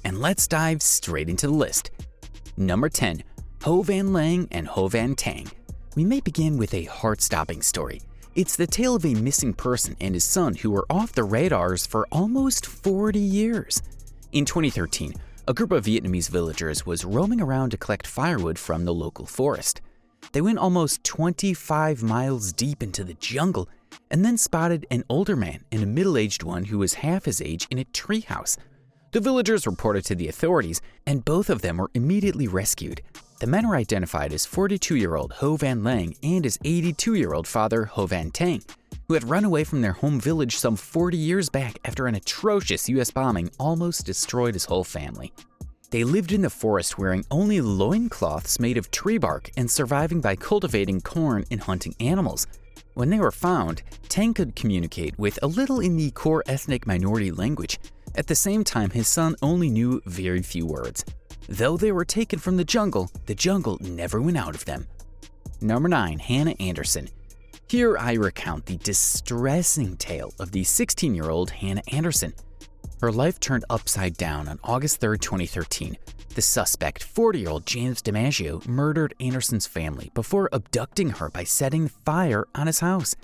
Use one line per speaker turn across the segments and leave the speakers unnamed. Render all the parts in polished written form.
and let's dive straight into the list. Number 10. Ho Van Lang and Ho Van Tang. We may begin with a heart-stopping story. It's the tale of a missing person and his son who were off the radars for almost 40 years. In 2013, a group of Vietnamese villagers was roaming around to collect firewood from the local forest. They went almost 25 miles deep into the jungle and then spotted an older man and a middle-aged one who was half his age in a treehouse. The villagers reported to the authorities, and both of them were immediately rescued. The men were identified as 42-year-old Ho Van Lang and his 82-year-old father Ho Van Tang, who had run away from their home village some 40 years back after an atrocious U.S. bombing almost destroyed his whole family. They lived in the forest wearing only loincloths made of tree bark and surviving by cultivating corn and hunting animals. When they were found, Tang could communicate with a little in the core ethnic minority language. At the same time, his son only knew very few words. Though they were taken from the jungle never went out of them. Number 9. Hannah Anderson. Here I recount the distressing tale of the 16-year-old Hannah Anderson. Her life turned upside down on August 3, 2013. The suspect, 40-year-old James DiMaggio, murdered Anderson's family before abducting her by setting fire on his house.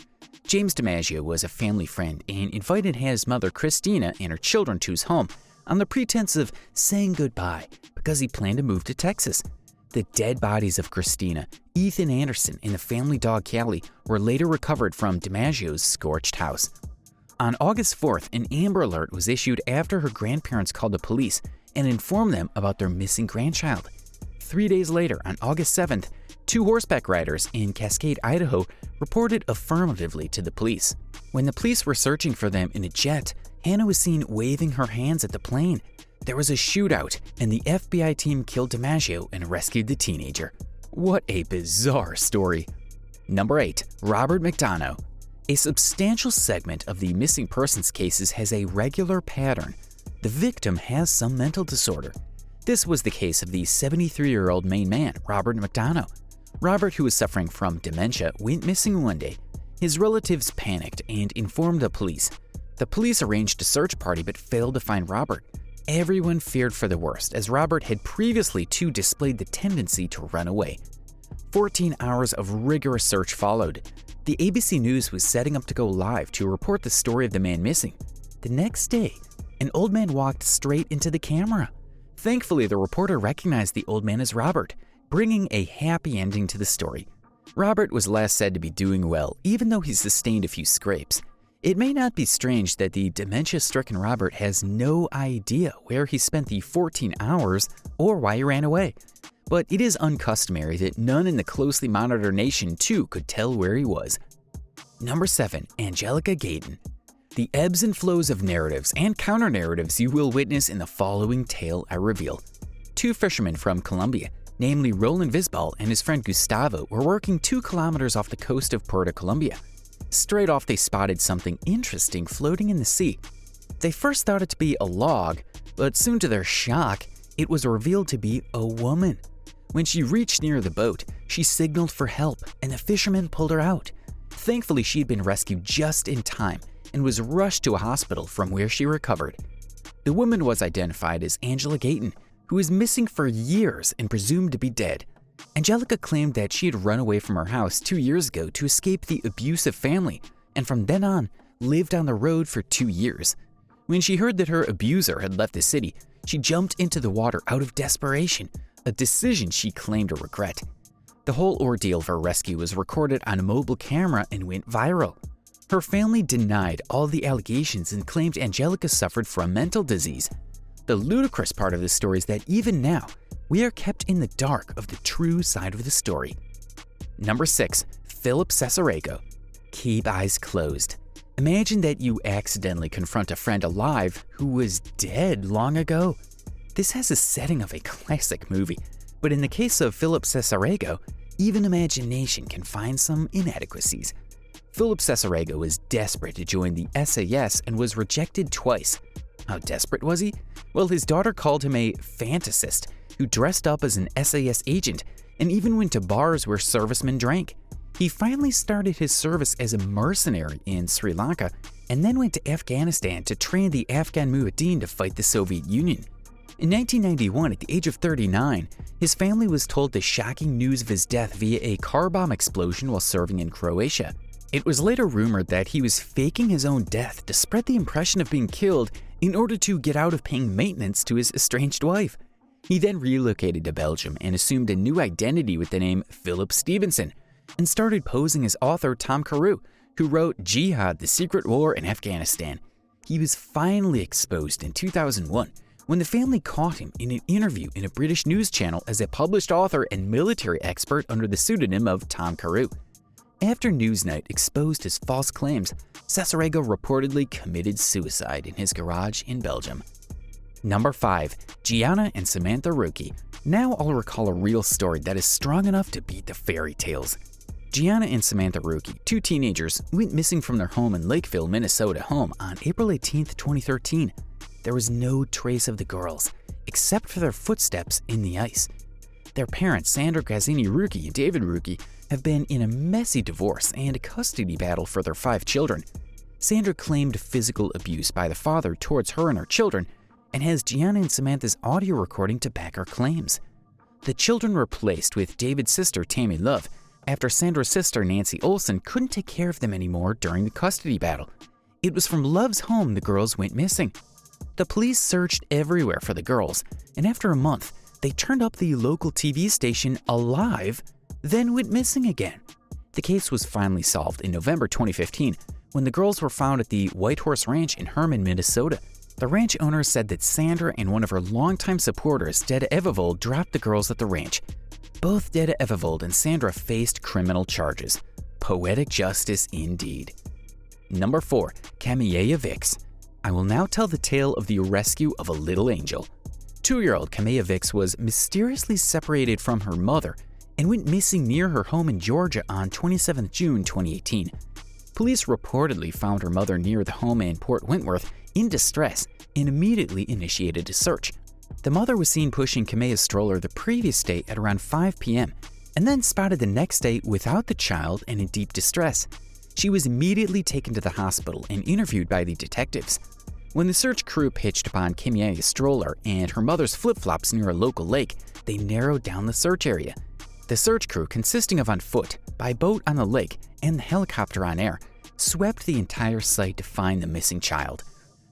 James DiMaggio was a family friend and invited Hannah's mother, Christina, and her children to his home on the pretense of saying goodbye because he planned to move to Texas. The dead bodies of Christina, Ethan Anderson, and the family dog Callie were later recovered from DiMaggio's scorched house. On August 4th, an Amber Alert was issued after her grandparents called the police and informed them about their missing grandchild. 3 days later, on August 7th, 2 horseback riders in Cascade, Idaho, reported affirmatively to the police. When the police were searching for them in a jet, Hannah was seen waving her hands at the plane. There was a shootout, and the FBI team killed DiMaggio and rescued the teenager. What a bizarre story. Number 8. Robert McDonough. A substantial segment of the missing persons cases has a regular pattern. The victim has some mental disorder. This was the case of the 73-year-old Maine man, Robert McDonough. Robert, who was suffering from dementia, went missing one day. His relatives panicked and informed the police. The police arranged a search party but failed to find Robert. Everyone feared for the worst, as Robert had previously too displayed the tendency to run away. 14 hours of rigorous search followed. The ABC News was setting up to go live to report the story of the man missing. The next day, an old man walked straight into the camera. Thankfully, the reporter recognized the old man as Robert, bringing a happy ending to the story. Robert was last said to be doing well, even though he sustained a few scrapes. It may not be strange that the dementia-stricken Robert has no idea where he spent the 14 hours or why he ran away. But it is uncustomary that none in the closely monitored nation, too, could tell where he was. Number 7. Angelica Gayton. The ebbs and flows of narratives and counter-narratives you will witness in the following tale I reveal. 2 fishermen from Colombia, namely Roland Visbal and his friend Gustavo, were working 2 kilometers off the coast of Puerto Colombia. Straight off, they spotted something interesting floating in the sea. They first thought it to be a log, but soon to their shock, it was revealed to be a woman. When she reached near the boat, she signaled for help, and the fishermen pulled her out. Thankfully, she had been rescued just in time and was rushed to a hospital from where she recovered. The woman was identified as Angela Gayton, who was missing for years and presumed to be dead. Angelica claimed that she had run away from her house 2 years ago to escape the abusive family, and from then on, lived on the road for 2 years. When she heard that her abuser had left the city, she jumped into the water out of desperation, a decision she claimed to regret. The whole ordeal of her rescue was recorded on a mobile camera and went viral. Her family denied all the allegations and claimed Angelica suffered from mental disease. The ludicrous part of the story is that even now, we are kept in the dark of the true side of the story. Number 6. Philip Cesarego. Keep eyes closed. Imagine that you accidentally confront a friend alive who was dead long ago. This has a setting of a classic movie, but in the case of Philip Cesarego, even imagination can find some inadequacies. Philip Cesarego was desperate to join the SAS and was rejected twice. How desperate was he? Well, his daughter called him a fantasist who dressed up as an SAS agent and even went to bars where servicemen drank. He finally started his service as a mercenary in Sri Lanka and then went to Afghanistan to train the Afghan Mujahideen to fight the Soviet Union. In 1991, at the age of 39, his family was told the shocking news of his death via a car bomb explosion while serving in Croatia. It was later rumored that he was faking his own death to spread the impression of being killed in order to get out of paying maintenance to his estranged wife. He then relocated to Belgium and assumed a new identity with the name Philip Stevenson and started posing as author Tom Carew, who wrote Jihad: The Secret War in Afghanistan. He was finally exposed in 2001 when the family caught him in an interview in a British news channel as a published author and military expert under the pseudonym of Tom Carew. After Newsnight exposed his false claims, Cesarego reportedly committed suicide in his garage in Belgium. Number 5. Gianna and Samantha Ruki. Now I'll recall a real story that is strong enough to beat the fairy tales. Gianna and Samantha Ruki, two teenagers, went missing from their home in Lakeville, Minnesota on April 18, 2013. There was no trace of the girls, except for their footsteps in the ice. Their parents, Sandra Gazzini Ruki and David Ruki, have been in a messy divorce and a custody battle for their 5 children. Sandra claimed physical abuse by the father towards her and her children, and has Gianna and Samantha's audio recording to back her claims. The children were placed with David's sister, Tammy Love, after Sandra's sister, Nancy Olson, couldn't take care of them anymore during the custody battle. It was from Love's home the girls went missing. The police searched everywhere for the girls, and after a month, they turned up the local TV station Alive, then went missing again. The case was finally solved in November 2015 when the girls were found at the White Horse Ranch in Herman, Minnesota. The ranch owner said that Sandra and one of her longtime supporters, Deda Evevold, dropped the girls at the ranch. Both Deda Evevold and Sandra faced criminal charges. Poetic justice indeed. Number 4. Kamea Vix. I will now tell the tale of the rescue of a little angel. 2-year-old Kamea Vix was mysteriously separated from her mother and went missing near her home in Georgia on 27 June 2018. Police reportedly found her mother near the home in Port Wentworth in distress and immediately initiated a search. The mother was seen pushing Kamea's stroller the previous day at around 5 p.m. and then spotted the next day without the child and in deep distress. She was immediately taken to the hospital and interviewed by the detectives. When the search crew pitched upon Kamea's stroller and her mother's flip-flops near a local lake, they narrowed down the search area. The search crew, consisting of on foot, by boat on the lake, and the helicopter on air, swept the entire site to find the missing child.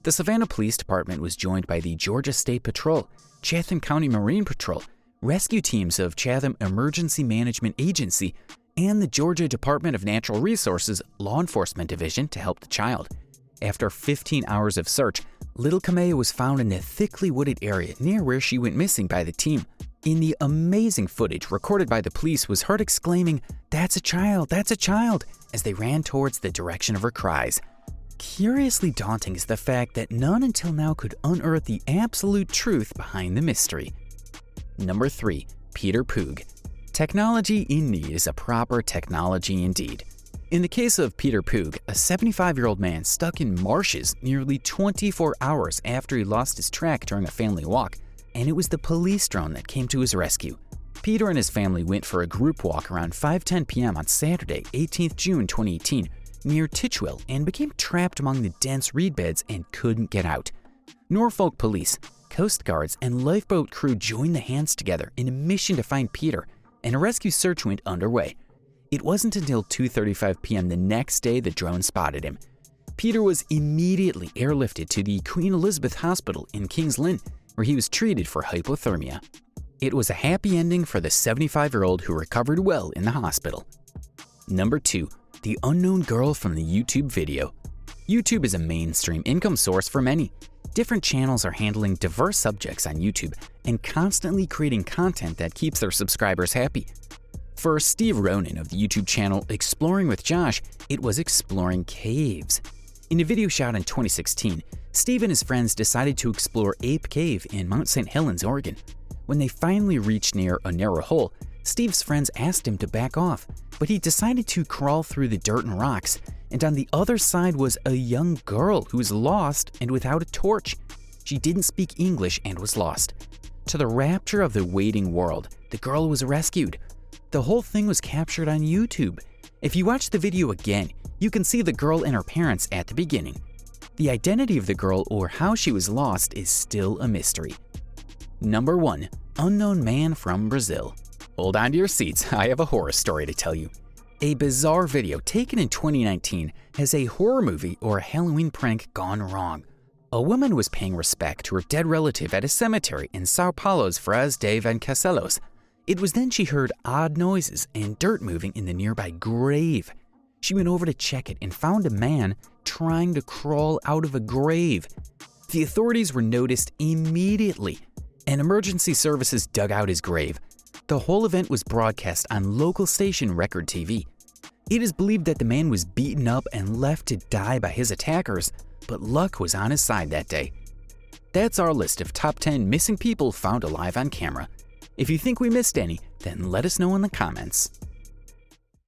The Savannah Police Department was joined by the Georgia State Patrol, Chatham County Marine Patrol, rescue teams of Chatham Emergency Management Agency, and the Georgia Department of Natural Resources Law Enforcement Division to help the child. After 15 hours of search, little Kamea was found in a thickly wooded area near where she went missing by the team. In the amazing footage recorded by the police was heard exclaiming, "That's a child, that's a child," as they ran towards the direction of her cries. Curiously daunting is the fact that none until now could unearth the absolute truth behind the mystery. Number 3. Peter Poog. Technology in need is a proper technology indeed. In the case of Peter Poog, a 75-year-old man stuck in marshes nearly 24 hours after he lost his track during a family walk, and it was the police drone that came to his rescue. Peter and his family went for a group walk around 5:10 p.m. on Saturday, 18th June 2018, near Titchwell, and became trapped among the dense reed beds and couldn't get out. Norfolk Police, Coast Guards, and lifeboat crew joined the hands together in a mission to find Peter, and a rescue search went underway. It wasn't until 2:35 p.m. the next day the drone spotted him. Peter was immediately airlifted to the Queen Elizabeth Hospital in Kings Lynn, where he was treated for hypothermia. It was a happy ending for the 75-year-old who recovered well in the hospital. Number 2. The unknown girl from the YouTube video. YouTube is a mainstream income source for many. Different channels are handling diverse subjects on YouTube and constantly creating content that keeps their subscribers happy. For Steve Ronan of the YouTube channel Exploring with Josh, it was exploring caves. In a video shot in 2016, Steve and his friends decided to explore Ape Cave in Mount St. Helens, Oregon. When they finally reached near a narrow hole, Steve's friends asked him to back off, but he decided to crawl through the dirt and rocks, and on the other side was a young girl who was lost and without a torch. She didn't speak English and was lost. To the rapture of the waiting world, the girl was rescued. The whole thing was captured on YouTube. If you watch the video again, you can see the girl and her parents at the beginning. The identity of the girl or how she was lost is still a mystery. Number 1. Unknown man from Brazil. Hold on to your seats, I have a horror story to tell you. A bizarre video taken in 2019 has a horror movie or a Halloween prank gone wrong. A woman was paying respect to her dead relative at a cemetery in Sao Paulo's Fras de Vasconcelos. It was then she heard odd noises and dirt moving in the nearby grave. She went over to check it and found a man trying to crawl out of a grave. The authorities were noticed immediately, and emergency services dug out his grave. The whole event was broadcast on local station Record TV. It is believed that the man was beaten up and left to die by his attackers, but luck was on his side that day. That's our list of top 10 missing people found alive on camera. If you think we missed any, then let us know in the comments.